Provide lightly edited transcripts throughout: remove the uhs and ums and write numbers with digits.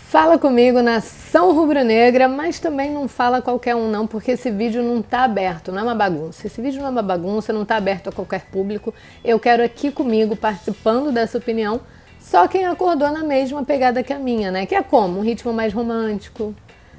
Fala comigo, nação rubro-negra, mas também não fala qualquer um não, porque esse vídeo não tá aberto, não é uma bagunça. Esse vídeo não é uma bagunça, não tá aberto a qualquer público. Eu quero aqui comigo, participando dessa opinião, só quem acordou na mesma pegada que a minha, né? Que é como? Um ritmo mais romântico,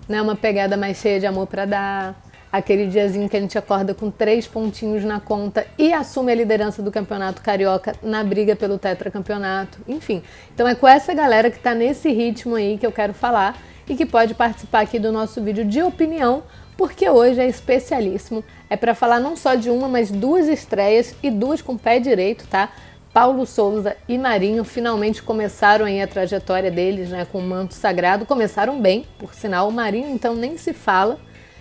né? Uma pegada mais cheia de amor pra dar. Aquele diazinho que a gente acorda com 3 pontinhos na conta e assume a liderança do Campeonato Carioca na briga pelo tetracampeonato. Enfim, então é com essa galera que tá nesse ritmo aí que eu quero falar e que pode participar aqui do nosso vídeo de opinião, porque hoje é especialíssimo. É para falar não só de uma, mas 2 estreias e 2 com pé direito, tá? Paulo Souza e Marinho finalmente começaram aí a trajetória deles, né, com o manto sagrado. Começaram bem, por sinal. O Marinho, então, nem se fala.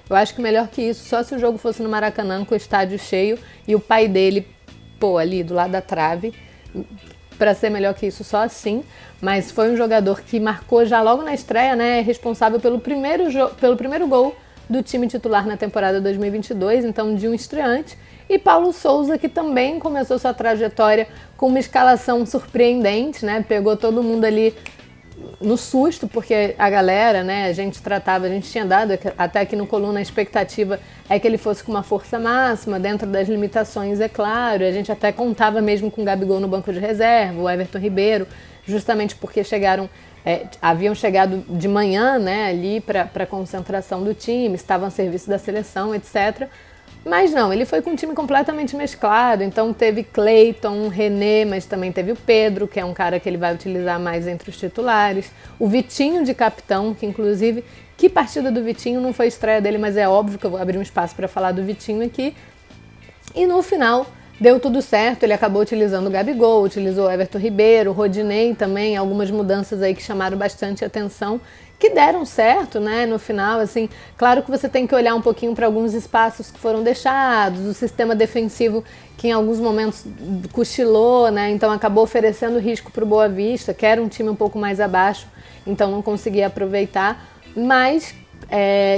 Eu acho que melhor que isso, só se o jogo fosse no Maracanã com o estádio cheio e o pai dele, ali do lado da trave, para ser melhor que isso só assim. Mas foi um jogador que marcou já logo na estreia, né, responsável pelo primeiro gol do time titular na temporada 2022, então de um estreante. E Paulo Souza, que também começou sua trajetória com uma escalação surpreendente, né, pegou todo mundo ali no susto, porque a galera, né, a gente tinha dado até aqui no Coluna, a expectativa é que ele fosse com uma força máxima, dentro das limitações, é claro. A gente até contava mesmo com o Gabigol no banco de reserva, o Everton Ribeiro, justamente porque haviam chegado de manhã, né, ali para a concentração do time, estavam a serviço da seleção, etc. Mas não, ele foi com um time completamente mesclado, então teve Cleiton, René, mas também teve o Pedro, que é um cara que ele vai utilizar mais entre os titulares, o Vitinho de capitão, que inclusive, que partida do Vitinho, não foi estreia dele, mas é óbvio que eu vou abrir um espaço para falar do Vitinho aqui. E no final deu tudo certo, ele acabou utilizando o Gabigol, utilizou o Everton Ribeiro, o Rodinei também, algumas mudanças aí que chamaram bastante atenção, que deram certo, né, no final, assim. Claro que você tem que olhar um pouquinho para alguns espaços que foram deixados, o sistema defensivo que em alguns momentos cochilou, né, então acabou oferecendo risco para o Boa Vista, que era um time um pouco mais abaixo, então não conseguia aproveitar, mas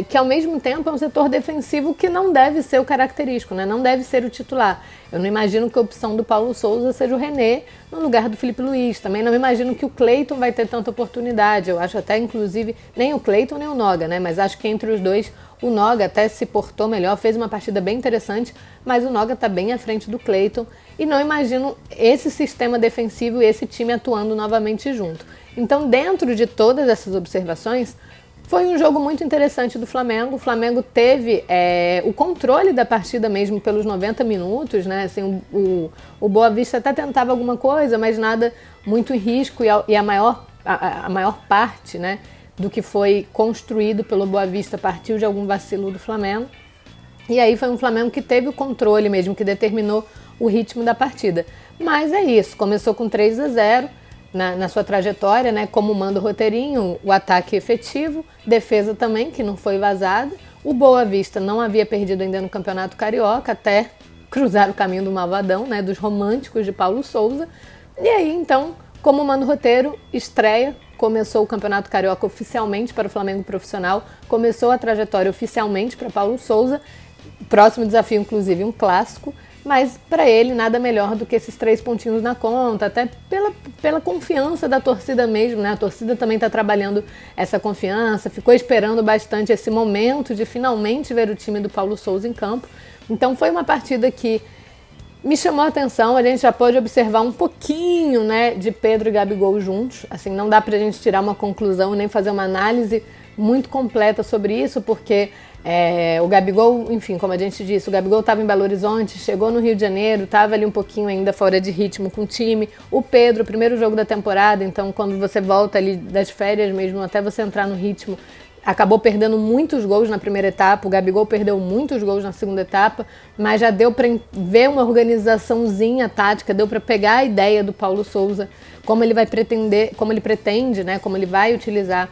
que ao mesmo tempo é um setor defensivo que não deve ser o característico, né? Não deve ser o titular. Eu não imagino que a opção do Paulo Souza seja o René no lugar do Felipe Luiz. Também não imagino que o Cleiton vai ter tanta oportunidade. Eu acho até, inclusive, nem o Cleiton nem o Noga, né? Mas acho que entre os dois, o Noga até se portou melhor, fez uma partida bem interessante, mas o Noga está bem à frente do Cleiton. E não imagino esse sistema defensivo e esse time atuando novamente junto. Então, dentro de todas essas observações, foi um jogo muito interessante do Flamengo. O Flamengo teve o controle da partida mesmo pelos 90 minutos, né? Assim, o Boa Vista até tentava alguma coisa, mas nada muito em risco, e a maior parte, né, do que foi construído pelo Boa Vista partiu de algum vacilo do Flamengo. E aí foi um Flamengo que teve o controle mesmo, que determinou o ritmo da partida. Mas é isso, começou com 3-0. Na sua trajetória, né, como manda o roteirinho, o ataque efetivo, defesa também, que não foi vazada. O Boa Vista não havia perdido ainda no Campeonato Carioca, até cruzar o caminho do malvadão, né, dos românticos de Paulo Souza. E aí, então, como manda o roteiro, estreia, começou o Campeonato Carioca oficialmente para o Flamengo profissional, começou a trajetória oficialmente para Paulo Souza. Próximo desafio, inclusive, um clássico. Mas para ele nada melhor do que esses 3 pontinhos na conta, até pela confiança da torcida mesmo, né? A torcida também está trabalhando essa confiança, ficou esperando bastante esse momento de finalmente ver o time do Paulo Souza em campo. Então foi uma partida que me chamou a atenção. A gente já pode observar um pouquinho, né, de Pedro e Gabigol juntos. Assim, não dá pra gente tirar uma conclusão nem fazer uma análise muito completa sobre isso, porque o Gabigol, enfim, como a gente disse, o Gabigol estava em Belo Horizonte, chegou no Rio de Janeiro, estava ali um pouquinho ainda fora de ritmo com o time. O Pedro, primeiro jogo da temporada, então quando você volta ali das férias mesmo, até você entrar no ritmo, acabou perdendo muitos gols na primeira etapa. O Gabigol perdeu muitos gols na segunda etapa, mas já deu para ver uma organizaçãozinha tática, deu para pegar a ideia do Paulo Souza, como ele pretende, né, como ele vai utilizar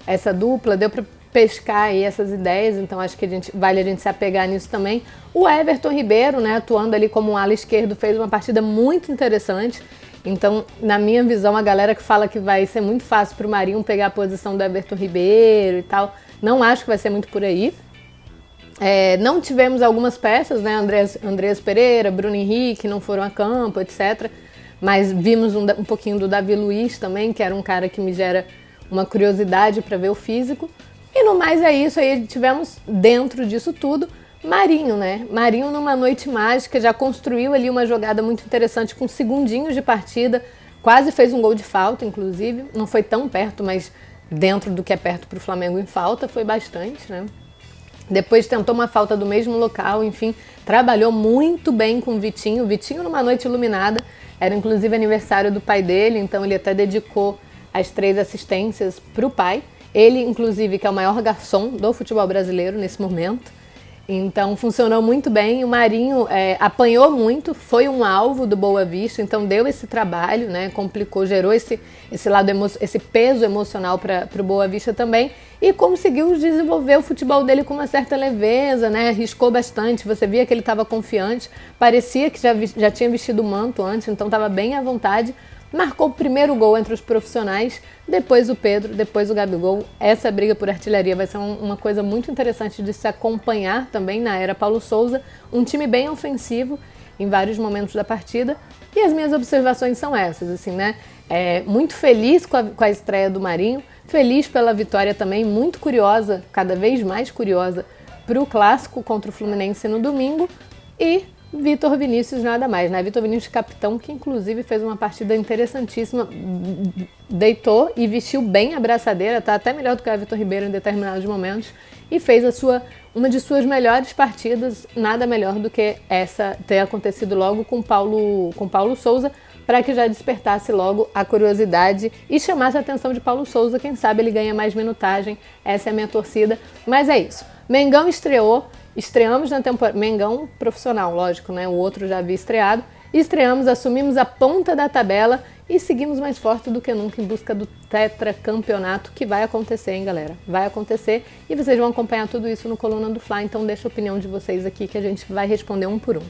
essa dupla, deu para pescar aí essas ideias, então acho que vale a gente se apegar nisso também. O Everton Ribeiro, né, atuando ali como um ala esquerdo, fez uma partida muito interessante. Então, na minha visão, a galera que fala que vai ser muito fácil para o Marinho pegar a posição do Everton Ribeiro e tal, não acho que vai ser muito por aí. Não tivemos algumas peças, né? Andreas Pereira, Bruno Henrique não foram a campo, etc. Mas vimos um pouquinho do Davi Luiz também, que era um cara que me gera uma curiosidade para ver o físico. E no mais é isso, aí tivemos dentro disso tudo Marinho, né? Marinho numa noite mágica, já construiu ali uma jogada muito interessante com segundinhos de partida, quase fez um gol de falta, inclusive. Não foi tão perto, mas dentro do que é perto para o Flamengo em falta, foi bastante, né? Depois tentou uma falta do mesmo local, enfim, trabalhou muito bem com o Vitinho. Vitinho numa noite iluminada, era inclusive aniversário do pai dele, então ele até dedicou as 3 assistências para o pai. Ele, inclusive, que é o maior garçom do futebol brasileiro nesse momento. Então funcionou muito bem. O Marinho apanhou muito, foi um alvo do Boa Vista, então deu esse trabalho, né? Complicou, gerou esse lado esse peso emocional para o Boa Vista também e conseguiu desenvolver o futebol dele com uma certa leveza, né? Arriscou bastante, você via que ele estava confiante, parecia que já tinha vestido o manto antes, então estava bem à vontade. Marcou o primeiro gol entre os profissionais, depois o Pedro, depois o Gabigol. Essa briga por artilharia vai ser uma coisa muito interessante de se acompanhar também na era Paulo Souza. Um time bem ofensivo em vários momentos da partida. E as minhas observações são essas, assim, né? Muito feliz com a estreia do Marinho, feliz pela vitória também, muito curiosa, cada vez mais curiosa, para o clássico contra o Fluminense no domingo. E Vitor Vinícius nada mais, né? Vitor Vinícius capitão, que inclusive fez uma partida interessantíssima, deitou e vestiu bem a braçadeira, tá até melhor do que a Vitor Ribeiro em determinados momentos, e fez uma de suas melhores partidas, nada melhor do que essa ter acontecido logo com Paulo Souza, para que já despertasse logo a curiosidade e chamasse a atenção de Paulo Souza, quem sabe ele ganha mais minutagem, essa é a minha torcida, mas é isso. Mengão estreamos na temporada, Mengão profissional, lógico, né? O outro já havia estreado. Estreamos, assumimos a ponta da tabela e seguimos mais forte do que nunca em busca do tetracampeonato, que vai acontecer, hein, galera? Vai acontecer e vocês vão acompanhar tudo isso no Coluna do Fla, então deixa a opinião de vocês aqui que a gente vai responder um por um.